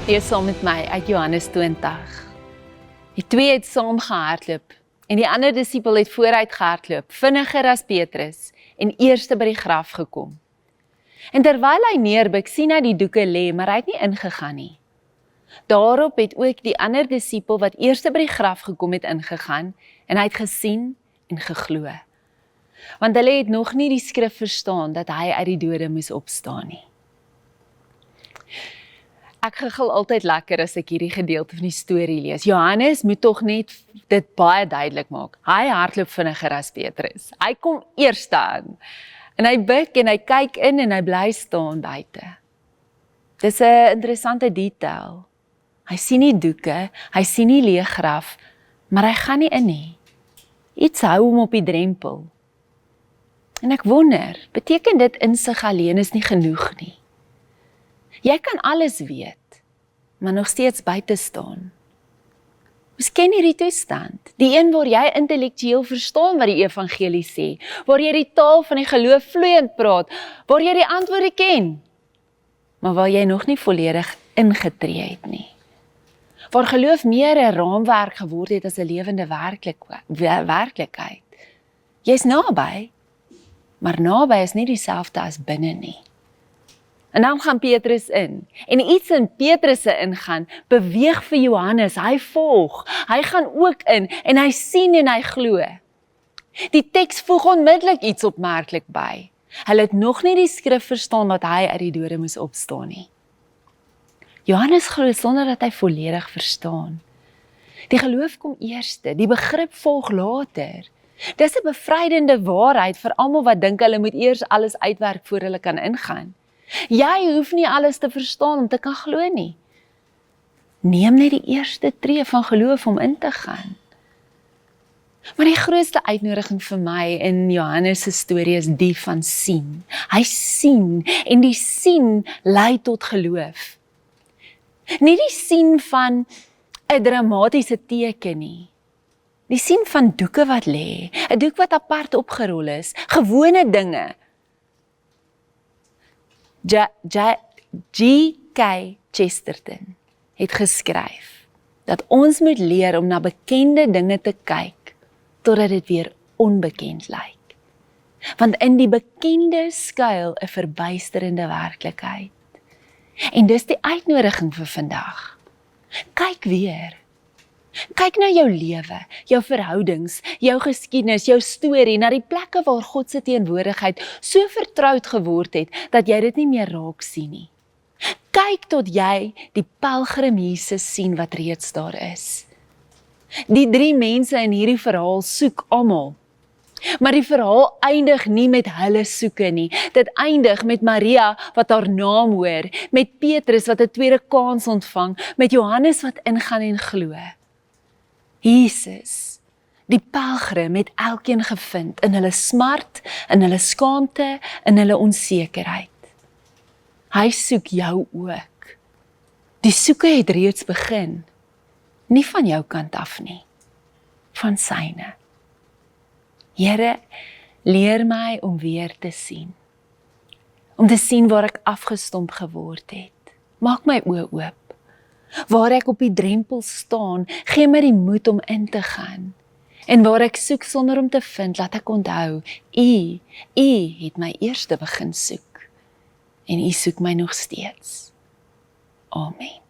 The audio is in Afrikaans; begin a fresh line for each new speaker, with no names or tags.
Lees saam met my uit Johannes 20. Die twee het saam gehardloop en die ander disipel het vooruit gehardloop, vinniger as Petrus en eerste by die graf gekom. En terwyl hy neerbuig, sien hy die doeke lê, maar hy het nie ingegaan nie. Daarop het ook die ander disipel wat eerste by die graf gekom het ingegaan en hy het gesien en geglo. Want hulle het nog nie die skrif verstaan dat hy uit die dode moes opstaan nie. Ek gegil altyd lekker as ek hierdie gedeelte van die storie lees. Johannes moet tog net dit baie duidelik maak. Hy hardloop vinniger as Petrus. Hy kom eerste aan. En hy buig en hy kyk in en hy bly staan buite. Dis 'n interessante detail. Hy sien nie doeke, hy sien nie leë graf, maar hy gaan nie in nie. Iets hou hom op die drempel. En ek wonder, beteken dit insig alleen is nie genoeg nie? Jy kan alles weet, maar nog steeds buite staan. Ons ken hierdie toestand, die een waar jy intellektueel verstaan wat die evangelie sê, waar jy die taal van die geloof vloeiend praat, waar jy die antwoorde ken, maar waar jy nog nie volledig ingetree het nie. Waar geloof meer 'n raamwerk geword het as 'n lewende werklikheid. Jy's naby, maar naby is nie dieselfde as binne nie. En dan gaan Petrus in, en iets in Petrus se ingaan, beweeg vir Johannes, hy volg, hy gaan ook in, en hy sien en hy glo. Die teks voeg onmiddellik iets opmerklik by. Hulle het nog nie die skrif verstaan dat hy uit die dode moes opstaan nie. Johannes glo sonder dat hy volledig verstaan. Die geloof kom eerste, die begrip volg later. Dis 'n bevrydende waarheid vir almal wat dink hulle moet eers alles uitwerk voor hulle kan ingaan. Jy hoef nie alles te verstaan om te kan glo nie. Neem net die eerste tree van geloof om in te gaan. Maar die grootste uitnodiging vir my in Johannes se storie is die van sien. Hy sien en die sien lei tot geloof. Nie die sien van 'n dramatiese teken nie. Die sien van doeke wat lê, 'n doek wat apart opgerol is, gewone dinge. G.K. Chesterton het geskryf dat ons moet leer om na bekende dinge te kyk totdat dit weer onbekend lyk. Want in die bekende skuil 'n verbuisterende werklikheid. En dis die uitnodiging vir vandag. Kyk weer. Kyk na jou lewe, jou verhoudings, jou geskiedenis, jou storie, na die plekke waar God se teenwoordigheid so vertroud geword het, dat jy dit nie meer raak sien nie. Kyk tot jy die pelgrim Jesus sien wat reeds daar is. Die 3 mense in hierdie verhaal soek almal. Maar die verhaal eindig nie met hulle soeke nie. Dit eindig met Maria wat haar naam hoor, met Petrus wat 'n tweede kans ontvang, met Johannes wat ingaan en glo. Jesus, die pelgrim, het elkeen gevind in hulle smart, in hulle skaamte, in hulle onsekerheid. Hy soek jou ook. Die soeke het reeds begin. Nie van jou kant af nie, van syne. Here, leer my om weer te sien. Om te sien waar ek afgestomp geword het. Maak my oë oop. Waar ek op die drempel staan, gee my die moed om in te gaan. En waar ek soek sonder om te vind, laat ek onthou, U het my eerste begin soek. En U soek my nog steeds. Amen.